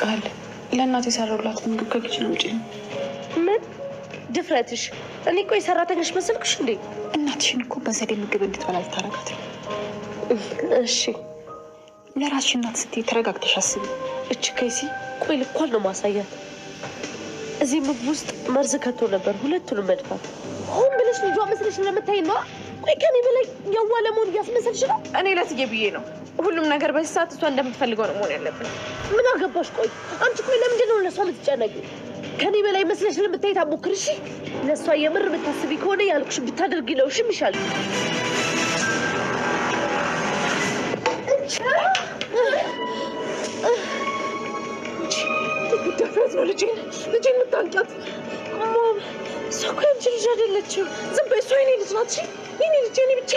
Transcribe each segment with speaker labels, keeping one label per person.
Speaker 1: ቃል ለእናቴ የሰራሁላት ምግብ ከኪችን ውጪ ነው።
Speaker 2: ምን ድፍረትሽ? እኔ እኮ የሰራተኛሽ መሰልኩሽ እንዴ?
Speaker 1: እናትሽን እኮ በዘዴ ምግብ እንድትበላ ልታረጋት።
Speaker 2: እሺ
Speaker 1: ለራስሽ እናት ስትይ ተረጋግተሽ አስቢ።
Speaker 2: እች ከይሲ ቆይ ልኳል ነው ማሳያት። እዚህ ምግብ ውስጥ መርዝ ከቶ ነበር፣ ሁለቱንም መድፋት። ሆን ብለሽ ልጇ መስለሽ ለምታይ ነው። ቆይ ከኔ በላይ ያዋለ መሆን እያስመሰልሽ ነው።
Speaker 1: እኔ ለትዬ ብዬ ነው። ሁሉም ነገር በዚህ ሰዓት እሷ እንደምትፈልገው ነው መሆን ያለብን።
Speaker 2: ምን አገባሽ? ቆይ አንቺ ቆይ ለምንድን ነው ለእሷ የምትጨነቂ? ከኔ በላይ መስለሽ ለምታይ ታሞክር። እሺ ለእሷ የምር ብታስቢ ከሆነ ያልኩሽ ብታደርጊ ነው እሺ የሚሻል።
Speaker 1: ደፍረት ነው ልጄን የምታንጫት።
Speaker 2: እሷ እኮ ያንቺ ልጅ አይደለችም።
Speaker 1: ዝም በይ፣ እሷ የኔ ልጅ ናት። የኔ ልጅ የኔ ብቻ።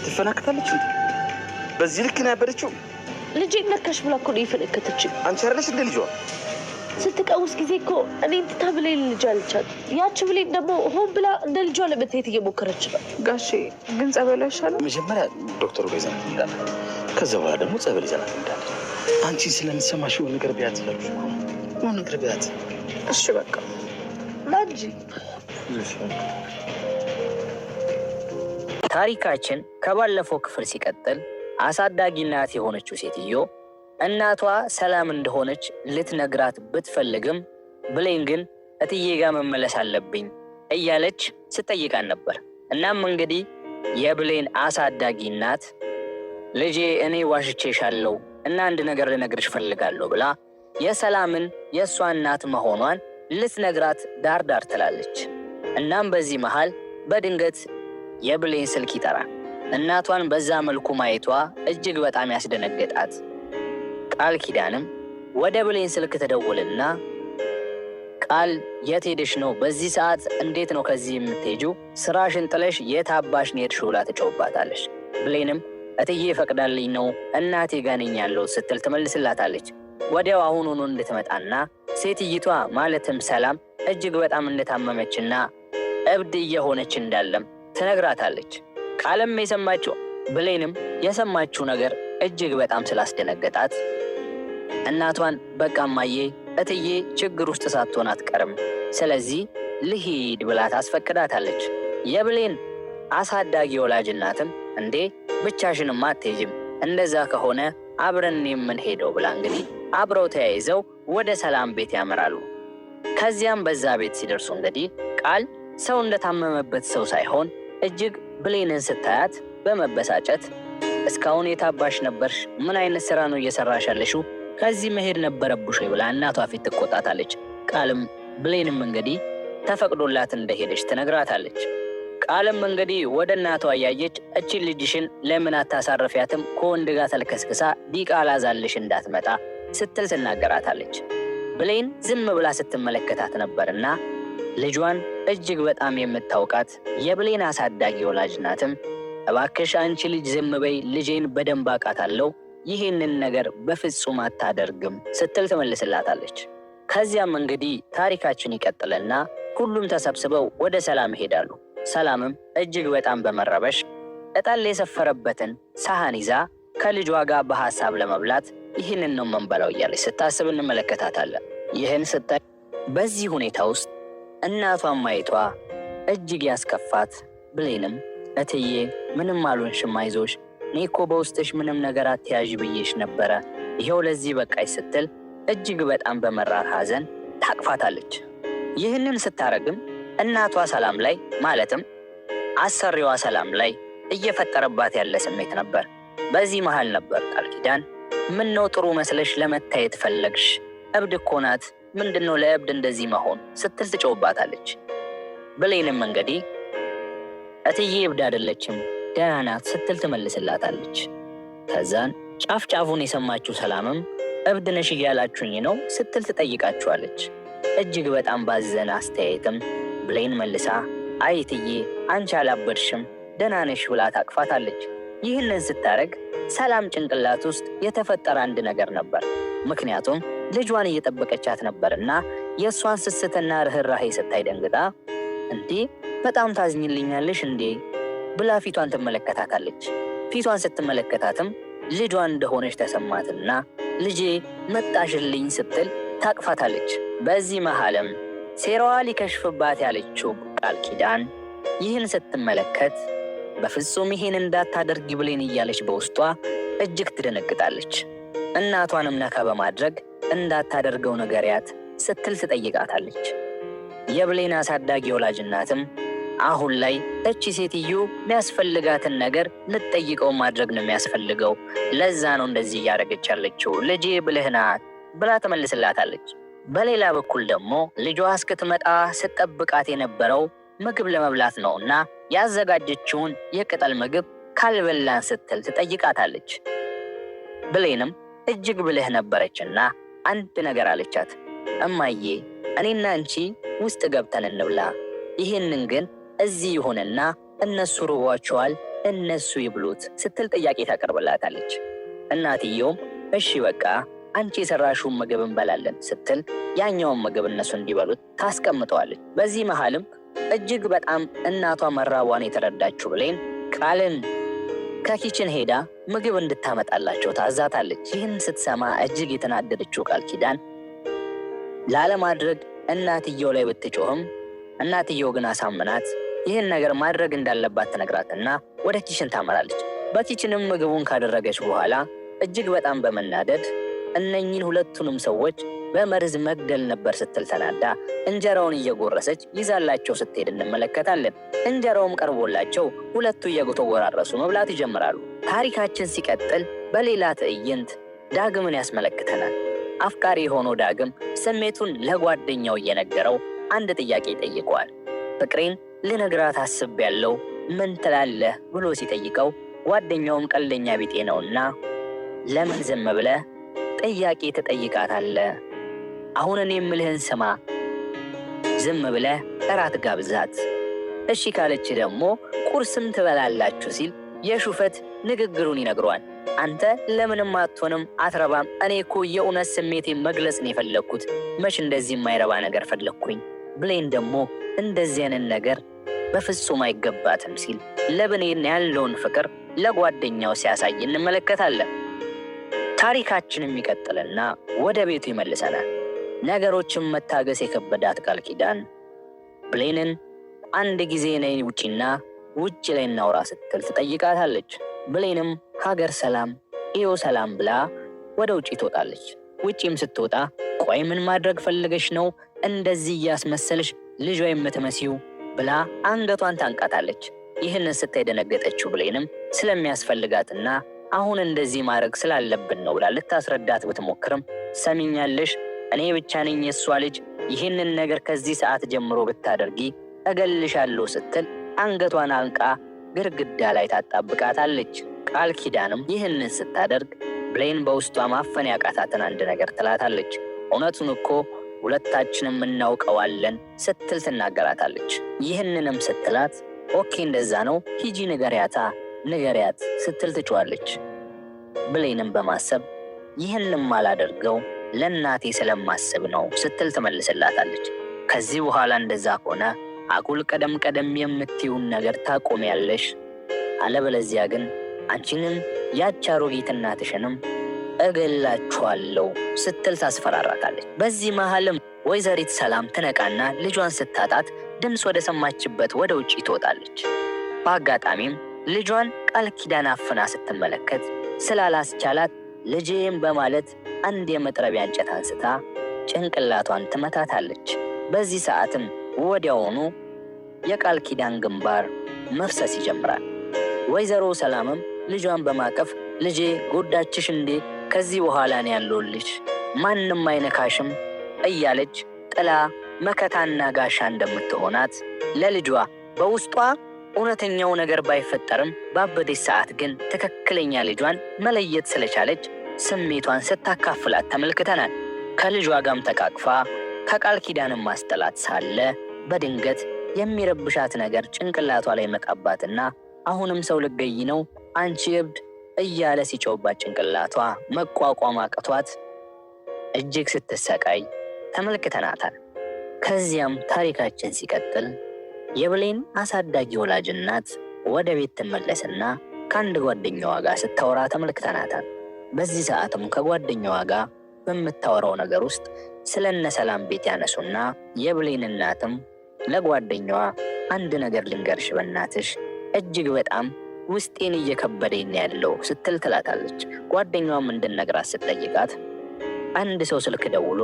Speaker 3: ትፈናከታለች እንዴ? በዚህ ልክ ነው ያበደችው?
Speaker 2: ልጄን ነካሽ ብላ እኮ ነው የፈነከተችው።
Speaker 3: አንቺ አይደለሽ እንደ ልጇ?
Speaker 2: ስትቀውስ ጊዜ እኮ እኔን ትታ ብሌን ልጅ አለቻት። ያቺ ብሌን ደግሞ ሆን ብላ እንደ ልጇ ለመታየት እየሞከረች ነው።
Speaker 1: ጋሼ ግን ጸበሉ አይሻልም?
Speaker 3: መጀመሪያ ዶክተሩ ጋር ይዘናት እንሄዳለን። ከዛ በኋላ ደግሞ ጸበል ይዘናት እንሄዳለን። አንቺ ስለምትሰማሽ የሆነ ነገር ቢያት ይላሉ። የሆነ ነገር ቢያት።
Speaker 1: እሺ በቃ
Speaker 2: ናንጂ።
Speaker 4: ታሪካችን ከባለፈው ክፍል ሲቀጥል አሳዳጊ እናት የሆነችው ሴትዮ እናቷ ሰላም እንደሆነች ልትነግራት ብትፈልግም ብሌን ግን እትዬ ጋር መመለስ አለብኝ እያለች ስትጠይቃን ነበር። እናም እንግዲህ የብሌን አሳዳጊ እናት ልጄ እኔ ዋሽቼሻለሁ እና አንድ ነገር ልነግርሽ ፈልጋለሁ ብላ የሰላምን የእሷ እናት መሆኗን ልትነግራት ዳር ትላለች። እናም በዚህ መሃል በድንገት የብሌን ስልክ ይጠራል። እናቷን በዛ መልኩ ማየቷ እጅግ በጣም ያስደነገጣት ቃል ኪዳንም ወደ ብሌን ስልክ ተደውልና ቃል የት ሄደሽ ነው? በዚህ ሰዓት እንዴት ነው ከዚህ የምትሄጂው? ስራሽን ጥለሽ የት አባሽ ነው የሄድሽው? ብላ ትጮህባታለች። ብሌንም እትዬ ፈቅዳልኝ ነው እናቴ ጋር ነኝ ያለሁት ስትል ትመልስላታለች። ወዲያው አሁኑኑ እንድትመጣና ሴትይቷ ማለትም ሰላም እጅግ በጣም እንደታመመችና እብድ እየሆነች እንዳለም ትነግራታለች። ቃልም የሰማችው ብሌንም የሰማችው ነገር እጅግ በጣም ስላስደነገጣት እናቷን በቃ እማዬ እትዬ ችግር ውስጥ ሳትሆን አትቀርም፣ ስለዚህ ልሂድ ብላ ታስፈቅዳታለች። የብሌን አሳዳጊ ወላጅ እናትም እንዴ ብቻሽንም አትሄጂም፣ እንደዛ ከሆነ አብረን የምንሄደው ብላ እንግዲህ አብረው ተያይዘው ወደ ሰላም ቤት ያመራሉ። ከዚያም በዛ ቤት ሲደርሱ እንግዲህ ቃል ሰው እንደታመመበት ሰው ሳይሆን እጅግ ብሌንን ስታያት በመበሳጨት እስካሁን የታባሽ ነበርሽ? ምን አይነት ስራ ነው እየሰራሽ ያለሽው? ከዚህ መሄድ ነበረብሽ ብላ እናቷ ፊት ትቆጣታለች። ቃልም ብሌንም እንግዲህ ተፈቅዶላት እንደሄደች ትነግራታለች። ቃልም እንግዲህ ወደ እናቷ እያየች እቺን ልጅሽን ለምን አታሳርፊያትም? ከወንድ ጋር ተልከስክሳ ዲቃላ ዛልሽ እንዳትመጣ ስትል ትናገራታለች። ብሌን ዝም ብላ ስትመለከታት ነበርና ልጇን እጅግ በጣም የምታውቃት የብሌን አሳዳጊ ወላጅ ናትም እባክሽ አንቺ ልጅ ዝም በይ፣ ልጄን በደንብ አውቃታለሁ፣ ይህንን ነገር በፍጹም አታደርግም ስትል ትመልስላታለች። ከዚያም እንግዲህ ታሪካችን ይቀጥልና ሁሉም ተሰብስበው ወደ ሰላም ይሄዳሉ። ሰላምም እጅግ በጣም በመረበሽ እጣል የሰፈረበትን ሳህን ይዛ ከልጇ ጋር በሐሳብ ለመብላት ይህንን ነው መንበላው እያለች ስታስብ እንመለከታታለን። ይህን ስታይ በዚህ ሁኔታ ውስጥ እናቷን ማየቷ እጅግ ያስከፋት ብሌንም እትዬ ምንም አልሆንሽም፣ አይዞሽ፣ እኔ እኮ በውስጥሽ ምንም ነገር አትያዥ ብዬሽ ነበረ፣ ይኸው ለዚህ በቃሽ ስትል እጅግ በጣም በመራር ሐዘን ታቅፋታለች። ይህንን ስታረግም እናቷ ሰላም ላይ ማለትም አሰሪዋ ሰላም ላይ እየፈጠረባት ያለ ስሜት ነበር። በዚህ መሃል ነበር ቃል ኪዳን ምን ነው ጥሩ መስለሽ ለመታየት ፈለግሽ? እብድ እኮ ናት፣ ምንድነው ለእብድ እንደዚህ መሆን ስትል ትጮህባታለች። ብሌንም እንግዲህ እትዬ እብድ አይደለችም ደህና ናት ስትል ትመልስላታለች። ከዛን ጫፍ ጫፉን የሰማችው ሰላምም እብድ ነሽ እያላችሁኝ ነው ስትል ትጠይቃችኋለች። እጅግ በጣም ባዘነ አስተያየትም ብሌን መልሳ አይ እትዬ አንቺ አላበድሽም ደህና ነሽ ብላ ታቅፋታለች። ይህንን ስታረግ ሰላም ጭንቅላት ውስጥ የተፈጠረ አንድ ነገር ነበር። ምክንያቱም ልጇን እየጠበቀቻት ነበርና የእሷን ስስትና ርህራሄ ስታይ ደንግጣ እንዴ በጣም ታዝኝልኛለሽ እንዴ ብላ ፊቷን ትመለከታታለች። ፊቷን ስትመለከታትም ልጇ እንደሆነች ተሰማትና ልጄ መጣሽልኝ ስትል ታቅፋታለች። በዚህ መሃልም ሴራዋ ሊከሽፍባት ያለችው ቃል ኪዳን ይህን ስትመለከት በፍጹም ይህን እንዳታደርጊ ብሌን እያለች በውስጧ እጅግ ትደነግጣለች። እናቷንም ነካ በማድረግ እንዳታደርገው ንገሪያት ስትል ትጠይቃታለች። የብሌን አሳዳጊ ወላጅ እናትም አሁን ላይ እቺ ሴትዮ የሚያስፈልጋትን ነገር ልትጠይቀው ማድረግ ነው የሚያስፈልገው፣ ለዛ ነው እንደዚህ እያደረገች ያለችው፣ ልጄ ብልህ ናት ብላ ትመልስላታለች። በሌላ በኩል ደግሞ ልጇ እስክትመጣ ስትጠብቃት የነበረው ምግብ ለመብላት ነውና ያዘጋጀችውን የቅጠል ምግብ ካልበላን ስትል ትጠይቃታለች። ብሌንም እጅግ ብልህ ነበረችና አንድ ነገር አለቻት። እማዬ እኔና አንቺ ውስጥ ገብተን እንብላ፣ ይህንን ግን እዚህ ይሁንና እነሱ ርቧቸዋል እነሱ ይብሉት ስትል ጥያቄ ታቀርብላታለች። እናትየውም እሺ በቃ አንቺ የሰራሽውን ምግብ እንበላለን ስትል ያኛውን ምግብ እነሱ እንዲበሉት ታስቀምጠዋለች። በዚህ መሃልም እጅግ በጣም እናቷ መራቧን የተረዳችው ብሌን ቃልን ከኪችን ሄዳ ምግብ እንድታመጣላቸው ታዛታለች። ይህን ስትሰማ እጅግ የተናደደችው ቃል ኪዳን ላለማድረግ እናትየው ላይ ብትጮህም እናትየው ግን አሳምናት ይህን ነገር ማድረግ እንዳለባት ትነግራትና ወደ ኪችን ታመራለች። በኪችንም ምግቡን ካደረገች በኋላ እጅግ በጣም በመናደድ እነኚህን ሁለቱንም ሰዎች በመርዝ መግደል ነበር ስትል ተናዳ እንጀራውን እየጎረሰች ይዛላቸው ስትሄድ እንመለከታለን። እንጀራውም ቀርቦላቸው ሁለቱ እየተጎራረሱ መብላት ይጀምራሉ። ታሪካችን ሲቀጥል በሌላ ትዕይንት ዳግምን ያስመለክተናል። አፍቃሪ የሆነው ዳግም ስሜቱን ለጓደኛው እየነገረው አንድ ጥያቄ ይጠይቀዋል። ፍቅሬን ልነግራት አስቤያለሁ ምን ትላለህ ብሎ ሲጠይቀው ጓደኛውም ቀልደኛ ቢጤ ነውና ለምን ዝም ብለህ ጥያቄ ትጠይቃታለህ? አሁን እኔ የምልህን ስማ፣ ዝም ብለህ እራት ጋብዛት፣ እሺ ካለች ደግሞ ቁርስም ትበላላችሁ ሲል የሹፈት ንግግሩን ይነግሯል። አንተ ለምንም አትሆንም አትረባም፣ እኔ እኮ የእውነት ስሜቴን መግለጽ ነው የፈለግኩት፣ መች እንደዚህ የማይረባ ነገር ፈለግኩኝ። ብሌን ደግሞ እንደዚህ አይነት ነገር በፍጹም አይገባትም ሲል ለብሌን ያለውን ፍቅር ለጓደኛው ሲያሳይ እንመለከታለን። ታሪካችንም ይቀጥልና ወደ ቤቱ ይመልሰናል። ነገሮችን መታገስ የከበዳት ቃል ኪዳን ብሌንን አንድ ጊዜ ነይ ውጪና ውጭ ላይ እናውራ ስትል ትጠይቃታለች። ብሌንም ሀገር ሰላም ይኸው ሰላም ብላ ወደ ውጪ ትወጣለች። ውጪም ስትወጣ ቆይ ምን ማድረግ ፈልገሽ ነው እንደዚህ እያስመሰልሽ ልጇ የምትመሲው ብላ አንገቷን ታንቃታለች። ይህንን ስታይ ደነገጠችው። ብሌንም ስለሚያስፈልጋትና አሁን እንደዚህ ማድረግ ስላለብን ነው ብላ ልታስረዳት ብትሞክርም ሰሚኛለሽ፣ እኔ ብቻ ነኝ የሷ ልጅ፣ ይህንን ነገር ከዚህ ሰዓት ጀምሮ ብታደርጊ እገልሻለሁ ስትል አንገቷን አንቃ ግድግዳ ላይ ታጣብቃታለች። ቃል ኪዳንም ይህንን ስታደርግ ብሌን በውስጧ ማፈን ያቃታትን አንድ ነገር ትላታለች። እውነቱን እኮ ሁለታችንም እናውቀዋለን ስትል ትናገራታለች። ይህንንም ስትላት ኦኬ እንደዛ ነው ሂጂ ንገሪያት ስትል ትጮኻለች። ብሌንም በማሰብ ይህንም አላደርገው ለእናቴ ስለማስብ ነው ስትል ትመልስላታለች። ከዚህ በኋላ እንደዛ ሆነ አጉል ቀደም የምትይውን ነገር ታቆሚያለሽ፣ አለበለዚያ ግን አንቺንም ያች አሮጊት እናትሽንም እገላችኋለሁ ስትል ታስፈራራታለች። በዚህ መሃልም ወይዘሪት ሰላም ትነቃና ልጇን ስታጣት ድምፅ ወደ ሰማችበት ወደ ውጪ ትወጣለች። በአጋጣሚም ልጇን ቃል ኪዳን አፍና ስትመለከት ስላላስቻላት ልጄም በማለት አንድ የመጥረቢያ እንጨት አንስታ ጭንቅላቷን ትመታታለች። በዚህ ሰዓትም ወዲያውኑ የቃል ኪዳን ግንባር መፍሰስ ይጀምራል። ወይዘሮ ሰላምም ልጇን በማቀፍ ልጄ ጎዳችሽ እንዴ? ከዚህ በኋላ ነው ያለውልሽ፣ ማንም አይነካሽም እያለች ጥላ መከታና ጋሻ እንደምትሆናት ለልጇ በውስጧ እውነተኛው ነገር ባይፈጠርም ባበደች ሰዓት ግን ትክክለኛ ልጇን መለየት ስለቻለች ስሜቷን ስታካፍላት ተመልክተናል። ከልጇ ጋርም ተቃቅፋ ከቃል ኪዳንም ማስጠላት ሳለ በድንገት የሚረብሻት ነገር ጭንቅላቷ ላይ መቃባትና አሁንም ሰው ልገይ ነው አንቺ እብድ እያለ ሲጮባት ጭንቅላቷ መቋቋም አቅቷት እጅግ ስትሰቃይ ተመልክተናታል። ከዚያም ታሪካችን ሲቀጥል የብሌን አሳዳጊ ወላጅ እናት ወደ ቤት ትመለስና ከአንድ ጓደኛዋ ጋር ስታወራ ተመልክተናታል። በዚህ ሰዓትም ከጓደኛዋ ጋር በምታወራው ነገር ውስጥ ስለነ ሰላም ቤት ያነሱና የብሌን እናትም ለጓደኛዋ አንድ ነገር ልንገርሽ በእናትሽ እጅግ በጣም ውስጤን እየከበደኝ ያለው ስትል ትላታለች። ጓደኛዋም እንድነግራት ስትጠይቃት አንድ ሰው ስልክ ደውሎ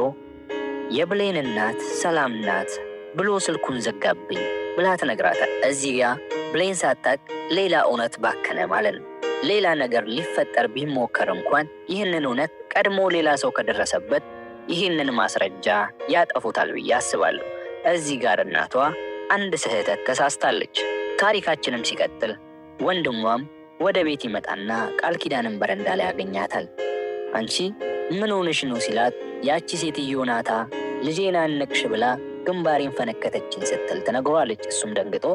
Speaker 4: የብሌን እናት ሰላም ናት ብሎ ስልኩን ዘጋብኝ ብላ ትነግራታል። እዚህ ጋር ብሌን ሳታቅ ሌላ እውነት ባከነ ማለት ነው። ሌላ ነገር ሊፈጠር ቢሞከር እንኳን ይህንን እውነት ቀድሞ ሌላ ሰው ከደረሰበት ይህንን ማስረጃ ያጠፉታል ብዬ አስባለሁ። እዚህ ጋር እናቷ አንድ ስህተት ተሳስታለች። ታሪካችንም ሲቀጥል ወንድሟም ወደ ቤት ይመጣና ቃል ኪዳንን በረንዳ ላይ ያገኛታል። አንቺ ምን ሆነሽ ነው ሲላት ያቺ ሴትዮ ናታ ልጄን አነቅሽ ብላ ግንባሬን ፈነከተችኝ ስትል ትነግሯለች። እሱም ደንግጦ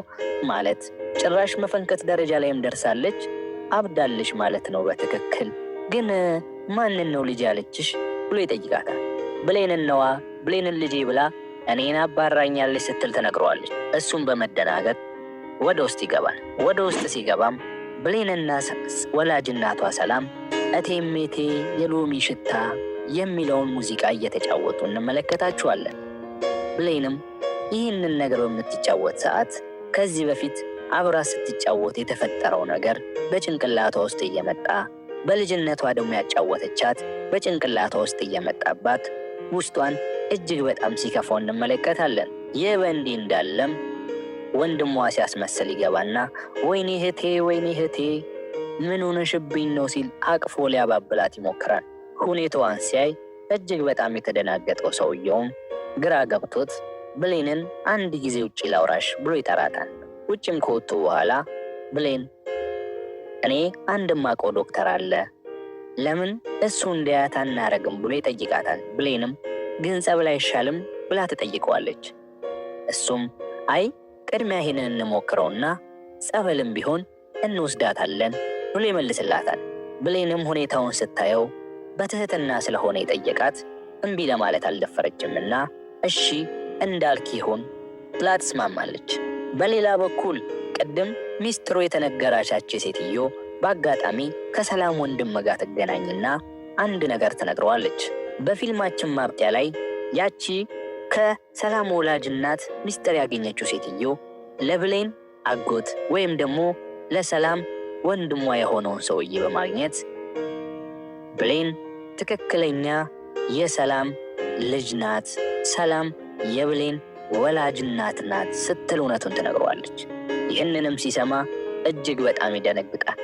Speaker 4: ማለት ጭራሽ መፈንከት ደረጃ ላይም ደርሳለች አብዳለሽ ማለት ነው በትክክል ግን ማንን ነው ልጅ ያለችሽ ብሎ ይጠይቃታል። ብሌንነዋ ብሌንን ልጄ ብላ እኔን አባራኛለች ስትል ትነግሯለች። እሱም በመደናገጥ ወደ ውስጥ ይገባል። ወደ ውስጥ ሲገባም ብሌንና ወላጅ እናቷ ሰላም እቴሜቴ የሎሚ ሽታ የሚለውን ሙዚቃ እየተጫወቱ እንመለከታቸዋለን። ብሌንም ይህንን ነገር በምትጫወት ሰዓት ከዚህ በፊት አብራ ስትጫወት የተፈጠረው ነገር በጭንቅላቷ ውስጥ እየመጣ በልጅነቷ ደግሞ ያጫወተቻት በጭንቅላቷ ውስጥ እየመጣባት ውስጧን እጅግ በጣም ሲከፋው እንመለከታለን። ይህ በእንዲህ እንዳለም ወንድሟ ሲያስመስል ይገባና ወይኔ እህቴ ምን ሆነሽብኝ ነው ሲል አቅፎ ሊያባብላት ይሞክራል። ሁኔታዋን ሲያይ እጅግ በጣም የተደናገጠው ሰውየውም ግራ ገብቶት ብሌንን አንድ ጊዜ ውጪ ላውራሽ ብሎ ይጠራታል። ውጭም ከወጡ በኋላ ብሌን እኔ አንድ ማውቀው ዶክተር አለ ለምን እሱ እንዲያያት አናረግም ብሎ ይጠይቃታል። ብሌንም ግን ጸበል አይሻልም ብላ ትጠይቀዋለች። እሱም አይ ቅድሚያ ይሄንን እንሞክረውና ጸበልም ቢሆን እንወስዳታለን ብሎ ይመልስላታል። ብሌንም ሁኔታውን ስታየው በትህትና ስለሆነ የጠየቃት እምቢ ለማለት አልደፈረችምና እሺ እንዳልክ ይሁን ብላ ትስማማለች። በሌላ በኩል ቅድም ሚስጥሩ የተነገራቻች ሴትዮ በአጋጣሚ ከሰላም ወንድም ጋር ትገናኝና አንድ ነገር ትነግረዋለች። በፊልማችን ማብቂያ ላይ ያቺ ከሰላም ወላጅ እናት ሚስጥር ያገኘችው ሴትዮ ለብሌን አጎት ወይም ደግሞ ለሰላም ወንድሟ የሆነውን ሰውዬ በማግኘት ብሌን ትክክለኛ የሰላም ልጅ ናት፣ ሰላም የብሌን ወላጅ እናት ናት ስትል እውነቱን ትነግረዋለች። ይህንንም ሲሰማ እጅግ በጣም ይደነግጣል።